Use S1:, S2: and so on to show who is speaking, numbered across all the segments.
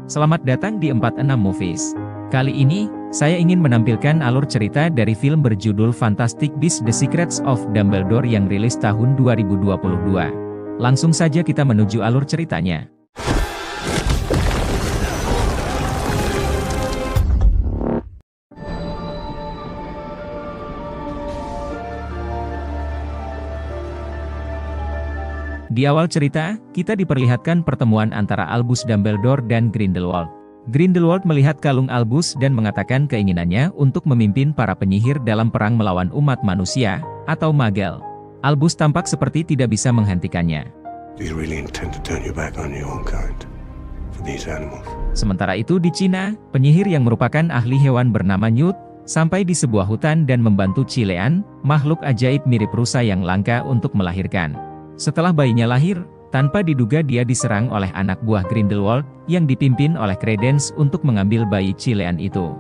S1: Selamat datang di 46 Movies. Kali ini, saya ingin menampilkan alur cerita dari film berjudul Fantastic Beasts: The Secrets of Dumbledore yang rilis tahun 2022. Langsung saja kita menuju alur ceritanya. Di awal cerita, kita diperlihatkan pertemuan antara Albus Dumbledore dan Grindelwald. Grindelwald melihat kalung Albus dan mengatakan keinginannya untuk memimpin para penyihir dalam perang melawan umat manusia, atau Magel. Albus tampak seperti tidak bisa menghentikannya.
S2: Do you really intend to turn your back on your own kind for these animals?
S1: Sementara itu di Cina, penyihir yang merupakan ahli hewan bernama Newt, sampai di sebuah hutan dan membantu Cilean, makhluk ajaib mirip rusa yang langka untuk melahirkan. Setelah bayinya lahir, tanpa diduga dia diserang oleh anak buah Grindelwald, yang dipimpin oleh Credence untuk mengambil bayi Cilean itu.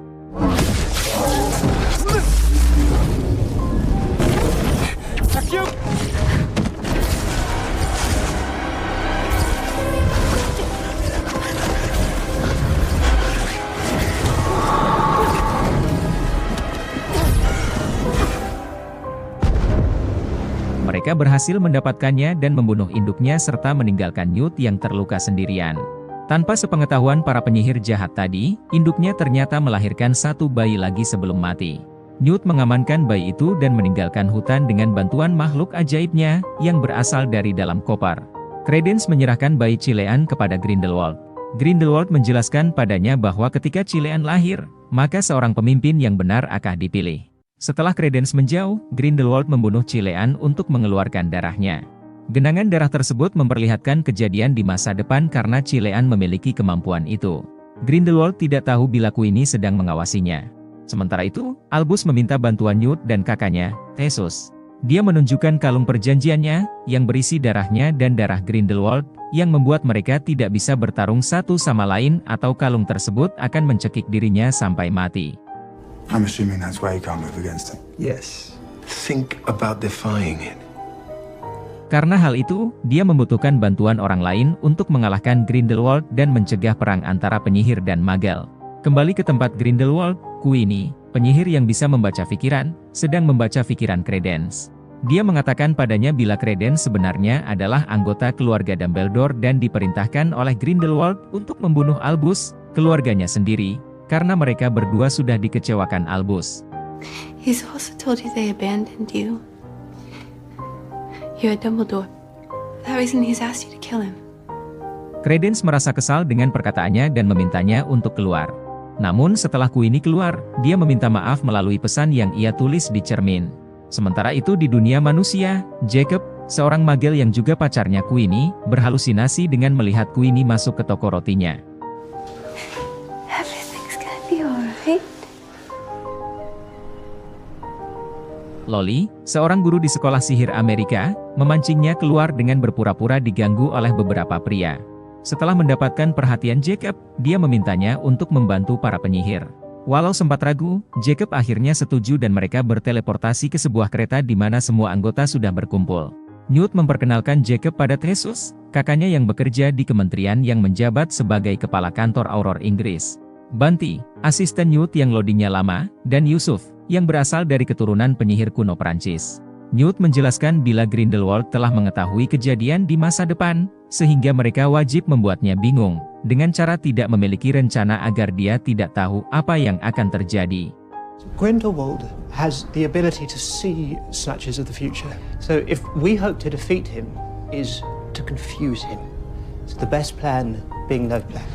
S1: Mereka berhasil mendapatkannya dan membunuh induknya serta meninggalkan Newt yang terluka sendirian. Tanpa sepengetahuan para penyihir jahat tadi, induknya ternyata melahirkan satu bayi lagi sebelum mati. Newt mengamankan bayi itu dan meninggalkan hutan dengan bantuan makhluk ajaibnya, yang berasal dari dalam koper. Credence menyerahkan bayi Cilean kepada Grindelwald. Grindelwald menjelaskan padanya bahwa ketika Cilean lahir, maka seorang pemimpin yang benar akan dipilih. Setelah Credence menjauh, Grindelwald membunuh Cilean untuk mengeluarkan darahnya. Genangan darah tersebut memperlihatkan kejadian di masa depan karena Cilean memiliki kemampuan itu. Grindelwald tidak tahu bila Queenie sedang mengawasinya. Sementara itu, Albus meminta bantuan Newt dan kakaknya, Theseus. Dia menunjukkan kalung perjanjiannya, yang berisi darahnya dan darah Grindelwald, yang membuat mereka tidak bisa bertarung satu sama lain atau kalung tersebut akan mencekik dirinya sampai mati.
S2: I'm assuming that's why you can't move against him.
S3: Yes.
S2: Think about defying it.
S1: Karena hal itu, dia membutuhkan bantuan orang lain untuk mengalahkan Grindelwald dan mencegah perang antara penyihir dan Magel. Kembali ke tempat Grindelwald, Queenie, penyihir yang bisa membaca pikiran, sedang membaca pikiran Credence. Dia mengatakan padanya bila Credence sebenarnya adalah anggota keluarga Dumbledore dan diperintahkan oleh Grindelwald untuk membunuh Albus, keluarganya sendiri, karena mereka berdua sudah dikecewakan Albus.
S4: He's also told you they abandoned you. You're Dumbledore. For that reason he's asked you to kill him.
S1: Credence merasa kesal dengan perkataannya dan memintanya untuk keluar. Namun setelah Queenie keluar, dia meminta maaf melalui pesan yang ia tulis di cermin. Sementara itu di dunia manusia, Jacob, seorang magel yang juga pacarnya Queenie, berhalusinasi dengan melihat Queenie masuk ke toko rotinya. Loli, seorang guru di sekolah sihir Amerika, memancingnya keluar dengan berpura-pura diganggu oleh beberapa pria. Setelah mendapatkan perhatian Jacob, dia memintanya untuk membantu para penyihir. Walau sempat ragu, Jacob akhirnya setuju dan mereka berteleportasi ke sebuah kereta di mana semua anggota sudah berkumpul. Newt memperkenalkan Jacob pada Theseus, kakaknya yang bekerja di kementerian yang menjabat sebagai kepala kantor Auror Inggris. Bunty, asisten Newt yang lodinya lama, dan Yusuf, yang berasal dari keturunan penyihir kuno Prancis. Newt menjelaskan bila Grindelwald telah mengetahui kejadian di masa depan, sehingga mereka wajib membuatnya bingung, dengan cara tidak memiliki rencana agar dia tidak tahu apa yang akan terjadi.
S3: Grindelwald has the ability to see snatches of the future. So if we hope to defeat him is to confuse him. So the best plan being no plan.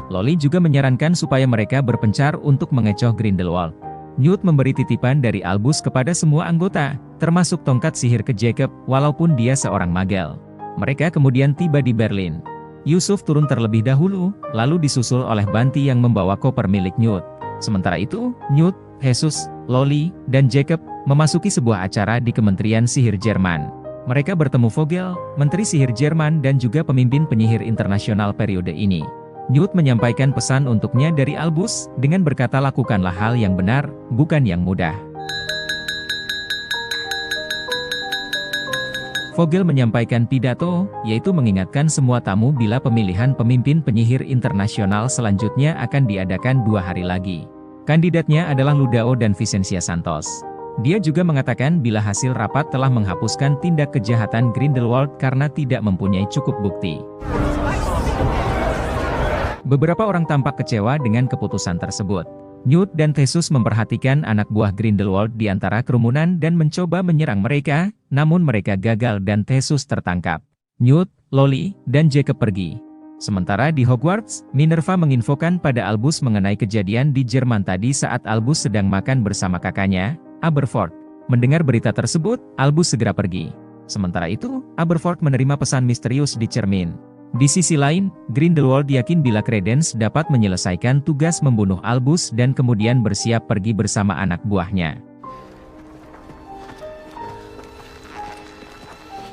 S1: Loli juga menyarankan supaya mereka berpencar untuk mengecoh Grindelwald. Newt memberi titipan dari Albus kepada semua anggota, termasuk tongkat sihir ke Jacob, walaupun dia seorang magel. Mereka kemudian tiba di Berlin. Yusuf turun terlebih dahulu, lalu disusul oleh Bunty yang membawa koper milik Newt. Sementara itu, Newt, Theseus, Loli, dan Jacob memasuki sebuah acara di Kementerian Sihir Jerman. Mereka bertemu Vogel, Menteri Sihir Jerman dan juga pemimpin penyihir internasional periode ini. Newt menyampaikan pesan untuknya dari Albus, dengan berkata lakukanlah hal yang benar, bukan yang mudah. Vogel menyampaikan pidato, yaitu mengingatkan semua tamu bila pemilihan pemimpin penyihir internasional selanjutnya akan diadakan 2 hari lagi. Kandidatnya adalah Ludao dan Vicencia Santos. Dia juga mengatakan bila hasil rapat telah menghapuskan tindak kejahatan Grindelwald karena tidak mempunyai cukup bukti. Beberapa orang tampak kecewa dengan keputusan tersebut. Newt dan Theseus memperhatikan anak buah Grindelwald di antara kerumunan dan mencoba menyerang mereka, namun mereka gagal dan Theseus tertangkap. Newt, Lolly, dan Jacob pergi. Sementara di Hogwarts, Minerva menginfokan pada Albus mengenai kejadian di Jerman tadi saat Albus sedang makan bersama kakaknya, Aberforth. Mendengar berita tersebut, Albus segera pergi. Sementara itu, Aberforth menerima pesan misterius di cermin. Di sisi lain, Grindelwald yakin bila Credence dapat menyelesaikan tugas membunuh Albus dan kemudian bersiap pergi bersama anak buahnya.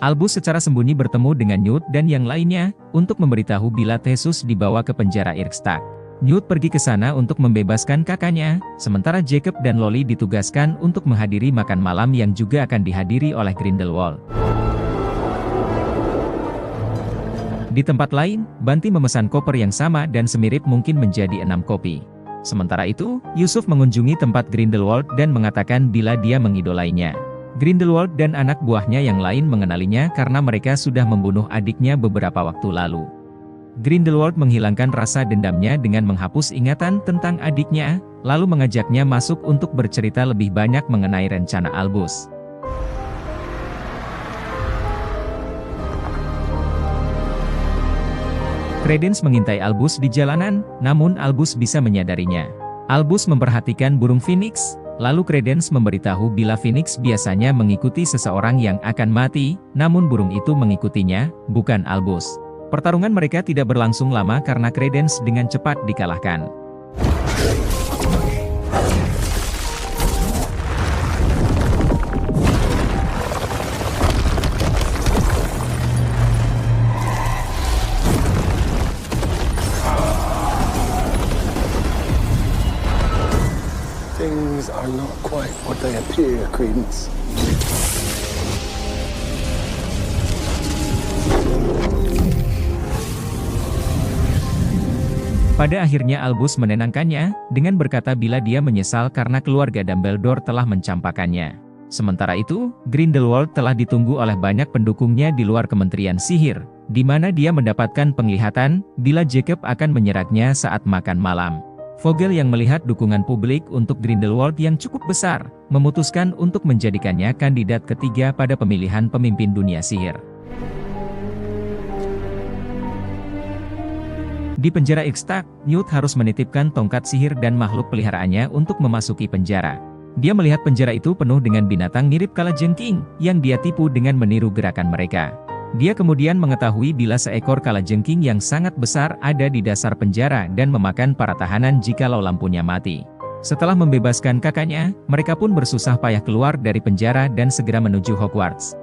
S1: Albus secara sembunyi bertemu dengan Newt dan yang lainnya, untuk memberitahu bila Theseus dibawa ke penjara Irkstag. Newt pergi ke sana untuk membebaskan kakaknya, sementara Jacob dan Lolly ditugaskan untuk menghadiri makan malam yang juga akan dihadiri oleh Grindelwald. Di tempat lain, Banti memesan koper yang sama dan semirip mungkin menjadi 6 kopi. Sementara itu, Yusuf mengunjungi tempat Grindelwald dan mengatakan bila dia mengidolainya. Grindelwald dan anak buahnya yang lain mengenalinya karena mereka sudah membunuh adiknya beberapa waktu lalu. Grindelwald menghilangkan rasa dendamnya dengan menghapus ingatan tentang adiknya, lalu mengajaknya masuk untuk bercerita lebih banyak mengenai rencana Albus. Credence mengintai Albus di jalanan, namun Albus bisa menyadarinya. Albus memperhatikan burung Phoenix, lalu Credence memberitahu bila Phoenix biasanya mengikuti seseorang yang akan mati, namun burung itu mengikutinya, bukan Albus. Pertarungan mereka tidak berlangsung lama karena Credence dengan cepat dikalahkan.
S2: Things are not quite what they appear, Credence.
S1: Pada akhirnya Albus menenangkannya, dengan berkata bila dia menyesal karena keluarga Dumbledore telah mencampakkannya. Sementara itu, Grindelwald telah ditunggu oleh banyak pendukungnya di luar Kementerian Sihir, di mana dia mendapatkan penglihatan bila Jacob akan menyerangnya saat makan malam. Vogel yang melihat dukungan publik untuk Grindelwald yang cukup besar, memutuskan untuk menjadikannya kandidat ketiga pada pemilihan pemimpin dunia sihir. Di penjara Irkstag, Newt harus menitipkan tongkat sihir dan makhluk peliharaannya untuk memasuki penjara. Dia melihat penjara itu penuh dengan binatang mirip kalajengking, yang dia tipu dengan meniru gerakan mereka. Dia kemudian mengetahui bila seekor kalajengking yang sangat besar ada di dasar penjara dan memakan para tahanan jikalau lampunya mati. Setelah membebaskan kakaknya, mereka pun bersusah payah keluar dari penjara dan segera menuju Hogwarts.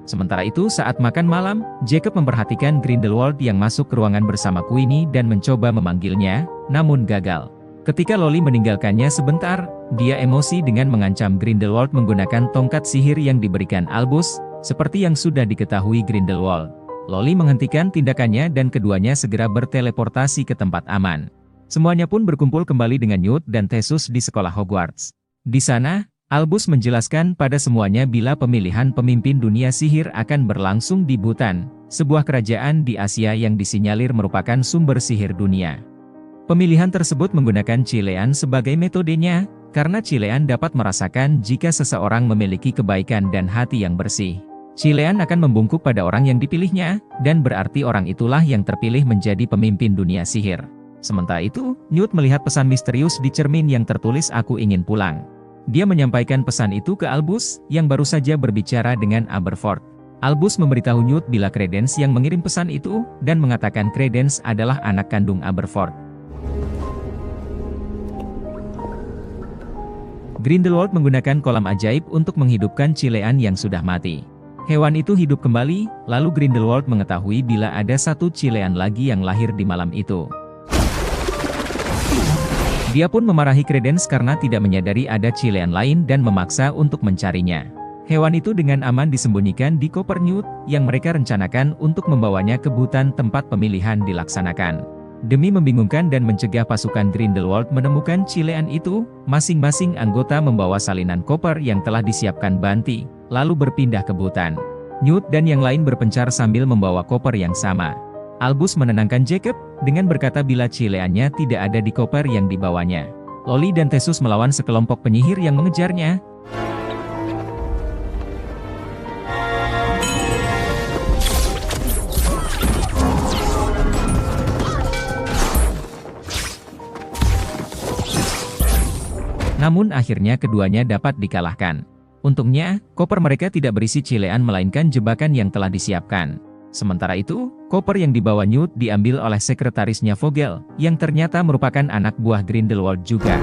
S1: Sementara itu saat makan malam, Jacob memperhatikan Grindelwald yang masuk ke ruangan bersama Queenie dan mencoba memanggilnya, namun gagal. Ketika Lolly meninggalkannya sebentar, dia emosi dengan mengancam Grindelwald menggunakan tongkat sihir yang diberikan Albus, seperti yang sudah diketahui Grindelwald. Lolly menghentikan tindakannya dan keduanya segera berteleportasi ke tempat aman. Semuanya pun berkumpul kembali dengan Newt dan Theseus di sekolah Hogwarts. Di sana, Albus menjelaskan pada semuanya bila pemilihan pemimpin dunia sihir akan berlangsung di Bhutan, sebuah kerajaan di Asia yang disinyalir merupakan sumber sihir dunia. Pemilihan tersebut menggunakan Chilean sebagai metodenya, karena Chilean dapat merasakan jika seseorang memiliki kebaikan dan hati yang bersih. Chilean akan membungkuk pada orang yang dipilihnya, dan berarti orang itulah yang terpilih menjadi pemimpin dunia sihir. Sementara itu, Newt melihat pesan misterius di cermin yang tertulis "Aku ingin pulang". Dia menyampaikan pesan itu ke Albus, yang baru saja berbicara dengan Aberforth. Albus memberitahu Newt bila Credence yang mengirim pesan itu, dan mengatakan Credence adalah anak kandung Aberforth. Grindelwald menggunakan kolam ajaib untuk menghidupkan Chilean yang sudah mati. Hewan itu hidup kembali, lalu Grindelwald mengetahui bila ada satu cilean lagi yang lahir di malam itu. Dia pun memarahi Credence karena tidak menyadari ada cilean lain dan memaksa untuk mencarinya. Hewan itu dengan aman disembunyikan di koper Newt, yang mereka rencanakan untuk membawanya ke hutan tempat pemilihan dilaksanakan. Demi membingungkan dan mencegah pasukan Grindelwald menemukan cilean itu, masing-masing anggota membawa salinan koper yang telah disiapkan Banti, lalu berpindah ke hutan. Newt dan yang lain berpencar sambil membawa koper yang sama. Albus menenangkan Jacob, dengan berkata bila cileannya tidak ada di koper yang dibawanya. Loli dan Theseus melawan sekelompok penyihir yang mengejarnya. Namun akhirnya keduanya dapat dikalahkan. Untungnya, koper mereka tidak berisi cilean melainkan jebakan yang telah disiapkan. Sementara itu, koper yang dibawa Newt diambil oleh sekretarisnya Vogel, yang ternyata merupakan anak buah Grindelwald juga.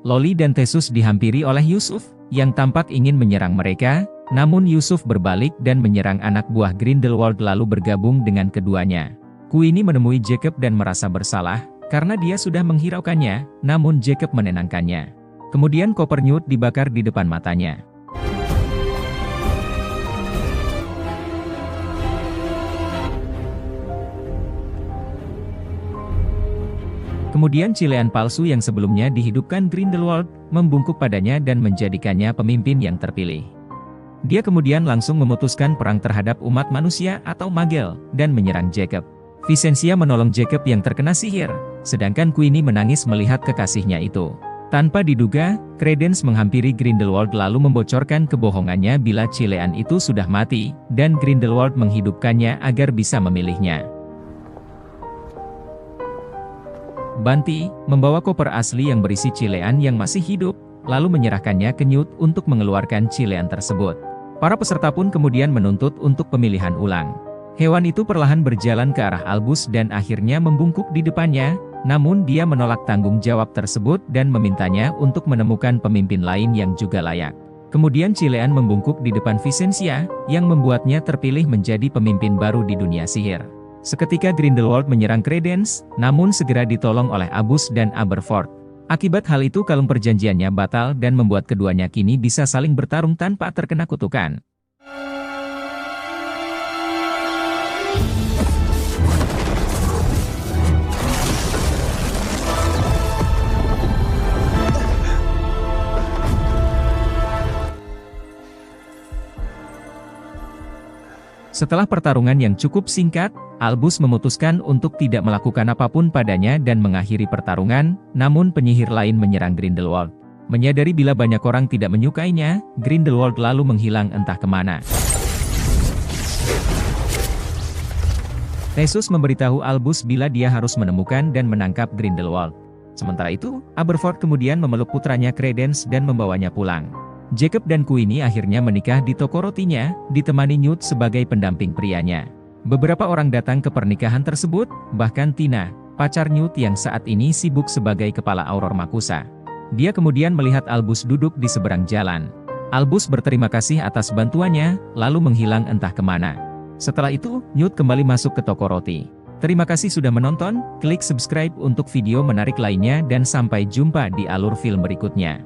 S1: Loli dan Theseus dihampiri oleh Yusuf, yang tampak ingin menyerang mereka, namun Yusuf berbalik dan menyerang anak buah Grindelwald lalu bergabung dengan keduanya. Queenie menemui Jacob dan merasa bersalah, karena dia sudah menghiraukannya, namun Jacob menenangkannya. Kemudian koper Newt dibakar di depan matanya. Kemudian cilean palsu yang sebelumnya dihidupkan Grindelwald, membungkuk padanya dan menjadikannya pemimpin yang terpilih. Dia kemudian langsung memutuskan perang terhadap umat manusia atau Magel, dan menyerang Jacob. Vicentia menolong Jacob yang terkena sihir, sedangkan Queenie menangis melihat kekasihnya itu. Tanpa diduga, Credence menghampiri Grindelwald lalu membocorkan kebohongannya bila cilean itu sudah mati, dan Grindelwald menghidupkannya agar bisa memilihnya. Banti membawa koper asli yang berisi cilean yang masih hidup, lalu menyerahkannya ke Newt untuk mengeluarkan cilean tersebut. Para peserta pun kemudian menuntut untuk pemilihan ulang. Hewan itu perlahan berjalan ke arah Albus dan akhirnya membungkuk di depannya, namun dia menolak tanggung jawab tersebut dan memintanya untuk menemukan pemimpin lain yang juga layak. Kemudian cilean membungkuk di depan Vicentia, yang membuatnya terpilih menjadi pemimpin baru di dunia sihir. Seketika Grindelwald menyerang Credence, namun segera ditolong oleh Albus dan Aberforth. Akibat hal itu kalung perjanjiannya batal dan membuat keduanya kini bisa saling bertarung tanpa terkena kutukan. Setelah pertarungan yang cukup singkat, Albus memutuskan untuk tidak melakukan apapun padanya dan mengakhiri pertarungan, namun penyihir lain menyerang Grindelwald. Menyadari bila banyak orang tidak menyukainya, Grindelwald lalu menghilang entah kemana. Theseus memberitahu Albus bila dia harus menemukan dan menangkap Grindelwald. Sementara itu, Aberforth kemudian memeluk putranya Credence dan membawanya pulang. Jacob dan Queenie akhirnya menikah di toko rotinya, ditemani Newt sebagai pendamping prianya. Beberapa orang datang ke pernikahan tersebut, bahkan Tina, pacar Newt yang saat ini sibuk sebagai kepala Auror Makusa. Dia kemudian melihat Albus duduk di seberang jalan. Albus berterima kasih atas bantuannya, lalu menghilang entah kemana. Setelah itu, Newt kembali masuk ke toko roti. Terima kasih sudah menonton, klik subscribe untuk video menarik lainnya dan sampai jumpa di alur film berikutnya.